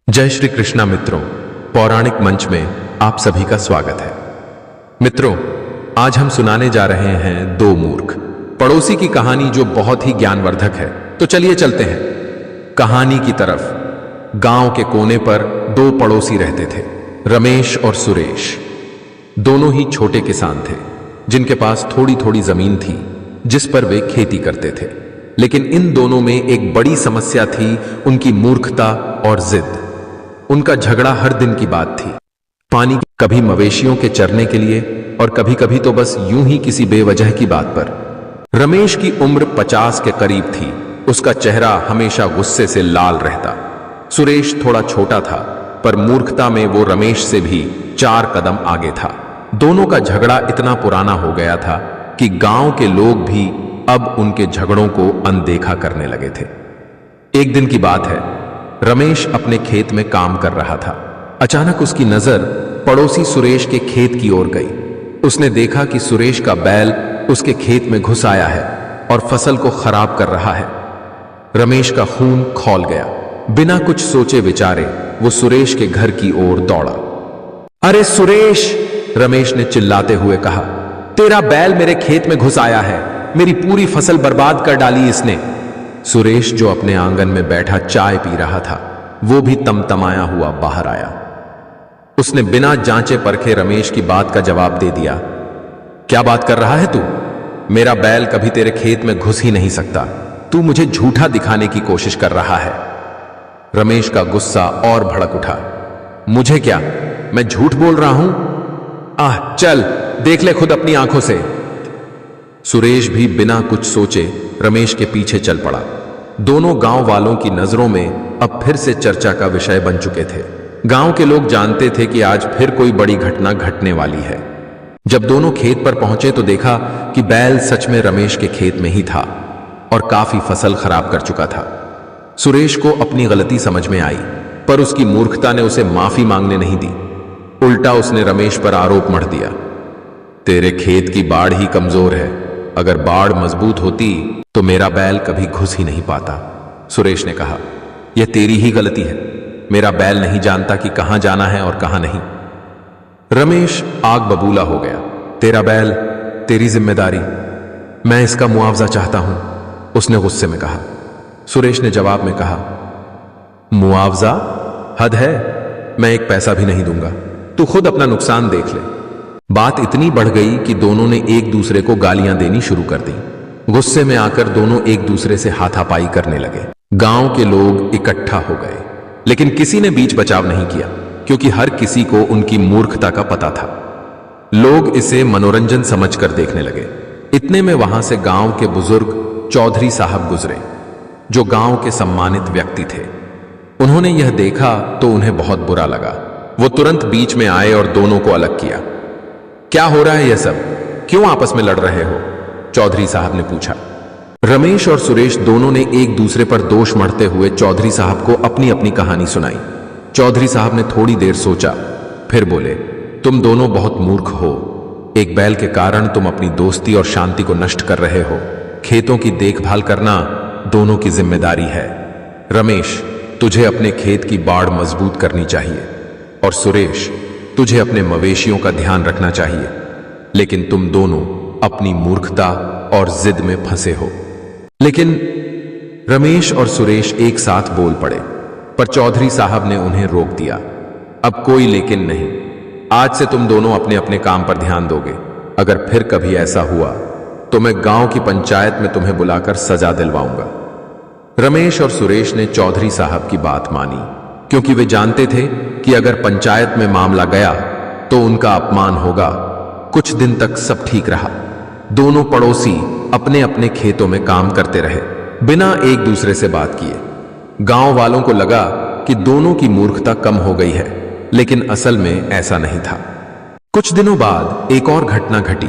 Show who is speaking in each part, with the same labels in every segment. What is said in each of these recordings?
Speaker 1: जय श्री कृष्णा मित्रों, पौराणिक मंच में आप सभी का स्वागत है। मित्रों, आज हम सुनाने जा रहे हैं दो मूर्ख पड़ोसी की कहानी जो बहुत ही ज्ञानवर्धक है। तो चलिए चलते हैं कहानी की तरफ। गांव के कोने पर दो पड़ोसी रहते थे, रमेश और सुरेश। दोनों ही छोटे किसान थे जिनके पास थोड़ी थोड़ी जमीन थी जिस पर वे खेती करते थे। लेकिन इन दोनों में एक बड़ी समस्या थी, उनकी मूर्खता और जिद। उनका झगड़ा हर दिन की बात थी। पानी कभी मवेशियों के चरने के लिए और कभी कभी तो बस यूं ही किसी बेवजह की बात पर। रमेश की उम्र 50 के करीब थी। उसका चेहरा हमेशा गुस्से से लाल रहता। सुरेश थोड़ा छोटा था, पर मूर्खता में वो रमेश से भी 4 कदम आगे था। दोनों का झगड़ा इतना पुराना हो गया था कि गांव के लोग भी अब उनके झगड़ों को अनदेखा करने लगे थे। एक दिन की बात है, रमेश अपने खेत में काम कर रहा था। अचानक उसकी नजर पड़ोसी सुरेश के खेत की ओर गई। उसने देखा कि सुरेश का बैल उसके खेत में घुस आया है और फसल को खराब कर रहा है। रमेश का खून खौल गया। बिना कुछ सोचे विचारे वो सुरेश के घर की ओर दौड़ा। अरे सुरेश, रमेश ने चिल्लाते हुए कहा, तेरा बैल मेरे खेत में घुस आया है। मेरी पूरी फसल बर्बाद कर डाली इसने। सुरेश, जो अपने आंगन में बैठा चाय पी रहा था, वो भी तमतमाया हुआ बाहर आया। उसने बिना जांचे परखे रमेश की बात का जवाब दे दिया। क्या बात कर रहा है तू? मेरा बैल कभी तेरे खेत में घुस ही नहीं सकता। तू मुझे झूठा दिखाने की कोशिश कर रहा है। रमेश का गुस्सा और भड़क उठा। मुझे क्या, मैं झूठ बोल रहा हूं? चल देख ले खुद अपनी आंखों से। सुरेश भी बिना कुछ सोचे रमेश के पीछे चल पड़ा। दोनों गांव वालों की नजरों में अब फिर से चर्चा का विषय बन चुके थे। गांव के लोग जानते थे कि आज फिर कोई बड़ी घटना घटने वाली है। जब दोनों खेत पर पहुंचे तो देखा कि बैल सच में रमेश के खेत में ही था और काफी फसल खराब कर चुका था। सुरेश को अपनी गलती समझ में आई, पर उसकी मूर्खता ने उसे माफी मांगने नहीं दी। उल्टा उसने रमेश पर आरोप मढ़ दिया। तेरे खेत की बाड़ ही कमजोर है। अगर बाड़ मजबूत होती तो मेरा बैल कभी घुस ही नहीं पाता। सुरेश ने कहा, यह तेरी ही गलती है। मेरा बैल नहीं जानता कि कहां जाना है और कहां नहीं। रमेश आग बबूला हो गया। तेरा बैल, तेरी जिम्मेदारी। मैं इसका मुआवजा चाहता हूं, उसने गुस्से में कहा। सुरेश ने जवाब में कहा, मुआवजा? हद है, मैं एक पैसा भी नहीं दूंगा। तू खुद अपना नुकसान देख ले। बात इतनी बढ़ गई कि दोनों ने एक दूसरे को गालियां देनी शुरू कर दी। गुस्से में आकर दोनों एक दूसरे से हाथापाई करने लगे। गांव के लोग इकट्ठा हो गए, लेकिन किसी ने बीच बचाव नहीं किया, क्योंकि हर किसी को उनकी मूर्खता का पता था। लोग इसे मनोरंजन समझकर देखने लगे। इतने में वहां से गांव के बुजुर्ग चौधरी साहब गुजरे, जो गांव के सम्मानित व्यक्ति थे। उन्होंने यह देखा तो उन्हें बहुत बुरा लगा। वो तुरंत बीच में आए और दोनों को अलग किया। क्या हो रहा है यह सब? क्यों आपस में लड़ रहे हो? चौधरी साहब ने पूछा। रमेश और सुरेश दोनों ने एक दूसरे पर दोष मढ़ते हुए चौधरी साहब को अपनी अपनी कहानी सुनाई। चौधरी साहब ने थोड़ी देर सोचा, फिर बोले, तुम दोनों बहुत मूर्ख हो। एक बैल के कारण तुम अपनी दोस्ती और शांति को नष्ट कर रहे हो। खेतों की देखभाल करना दोनों की जिम्मेदारी है। रमेश, तुझे अपने खेत की बाड़ मजबूत करनी चाहिए, और सुरेश, तुझे अपने मवेशियों का ध्यान रखना चाहिए। लेकिन तुम दोनों अपनी मूर्खता और जिद में फंसे हो। लेकिन रमेश और सुरेश एक साथ बोल पड़े, पर चौधरी साहब ने उन्हें रोक दिया। अब कोई लेकिन नहीं। आज से तुम दोनों अपने अपने काम पर ध्यान दोगे। अगर फिर कभी ऐसा हुआ तो मैं गांव की पंचायत में तुम्हें बुलाकर सजा दिलवाऊंगा। रमेश और सुरेश ने चौधरी साहब की बात मानी, क्योंकि वे जानते थे कि अगर पंचायत में मामला गया तो उनका अपमान होगा। कुछ दिन तक सब ठीक रहा। दोनों पड़ोसी अपने अपने खेतों में काम करते रहे, बिना एक दूसरे से बात किए। गांव वालों को लगा कि दोनों की मूर्खता कम हो गई है, लेकिन असल में ऐसा नहीं था। कुछ दिनों बाद एक और घटना घटी।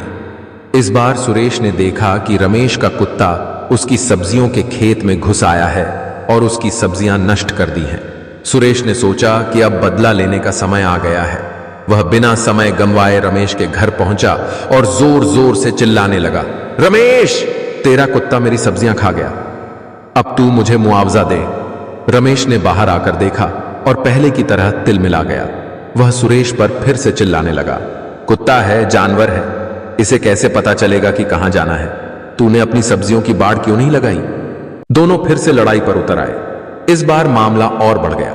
Speaker 1: इस बार सुरेश ने देखा कि रमेश का कुत्ता उसकी सब्जियों के खेत में घुस आया है और उसकी सब्जियां नष्ट कर दी हैं। सुरेश ने सोचा कि अब बदला लेने का समय आ गया है। वह बिना समय गंवाए रमेश के घर पहुंचा और जोर जोर से चिल्लाने लगा, रमेश, तेरा कुत्ता मेरी सब्जियां खा गया। अब तू मुझे मुआवजा दे। रमेश ने बाहर आकर देखा और पहले की तरह तिलमिला गया। वह सुरेश पर फिर से चिल्लाने लगा, कुत्ता है, जानवर है, इसे कैसे पता चलेगा कि कहां जाना है? तूने अपनी सब्जियों की बाड़ क्यों नहीं लगाई? दोनों फिर से लड़ाई पर उतर आए। इस बार मामला और बढ़ गया,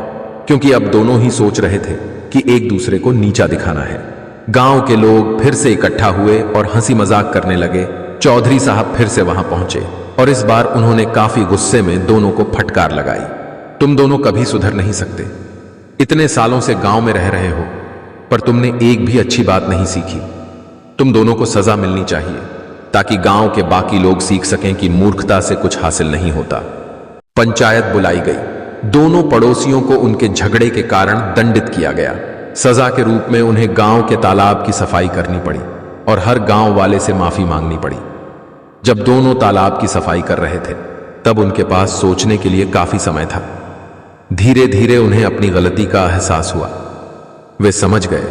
Speaker 1: क्योंकि अब दोनों ही सोच रहे थे कि एक दूसरे को नीचा दिखाना है। गांव के लोग फिर से इकट्ठा हुए और हंसी मजाक करने लगे। चौधरी साहब फिर से वहां पहुंचे और इस बार उन्होंने काफी गुस्से में दोनों को फटकार लगाई। तुम दोनों कभी सुधर नहीं सकते। इतने सालों से गांव में रह रहे हो, पर तुमने एक भी अच्छी बात नहीं सीखी। तुम दोनों को सजा मिलनी चाहिए, ताकि गांव के बाकी लोग सीख सकें कि मूर्खता से कुछ हासिल नहीं होता। पंचायत बुलाई गई। दोनों पड़ोसियों को उनके झगड़े के कारण दंडित किया गया। सजा के रूप में उन्हें गांव के तालाब की सफाई करनी पड़ी और हर गांव वाले से माफी मांगनी पड़ी। जब दोनों तालाब की सफाई कर रहे थे, तब उनके पास सोचने के लिए काफी समय था। धीरे धीरे उन्हें अपनी गलती का एहसास हुआ। वे समझ गए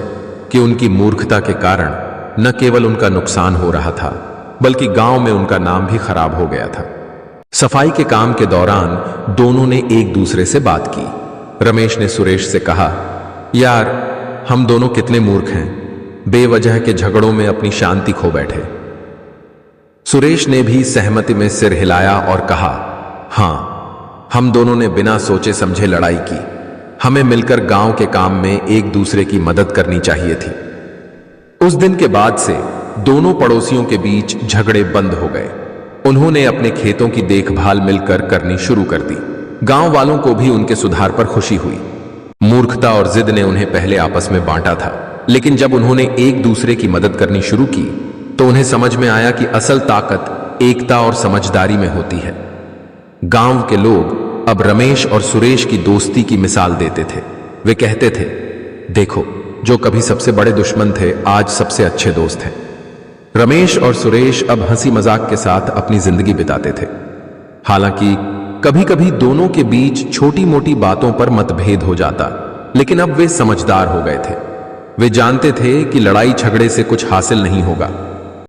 Speaker 1: कि उनकी मूर्खता के कारण न केवल उनका नुकसान हो रहा था, बल्कि गांव में उनका नाम भी खराब हो गया था। सफाई के काम के दौरान दोनों ने एक दूसरे से बात की। रमेश ने सुरेश से कहा, यार, हम दोनों कितने मूर्ख हैं, बेवजह के झगड़ों में अपनी शांति खो बैठे। सुरेश ने भी सहमति में सिर हिलाया और कहा, हां, हम दोनों ने बिना सोचे समझे लड़ाई की। हमें मिलकर गांव के काम में एक दूसरे की मदद करनी चाहिए थी। उस दिन के बाद से दोनों पड़ोसियों के बीच झगड़े बंद हो गए। उन्होंने अपने खेतों की देखभाल मिलकर करनी शुरू कर दी। गांव वालों को भी उनके सुधार पर खुशी हुई। मूर्खता और जिद ने उन्हें पहले आपस में बांटा था, लेकिन जब उन्होंने एक दूसरे की मदद करनी शुरू की, तो उन्हें समझ में आया कि असल ताकत एकता और समझदारी में होती है। गांव के लोग अब रमेश और सुरेश की दोस्ती की मिसाल देते थे। वे कहते थे, देखो, जो कभी सबसे बड़े दुश्मन थे, आज सबसे अच्छे दोस्त हैं। रमेश और सुरेश अब हंसी मजाक के साथ अपनी जिंदगी बिताते थे। हालांकि कभी कभी दोनों के बीच छोटी मोटी बातों पर मतभेद हो जाता, लेकिन अब वे समझदार हो गए थे। वे जानते थे कि लड़ाई झगड़े से कुछ हासिल नहीं होगा,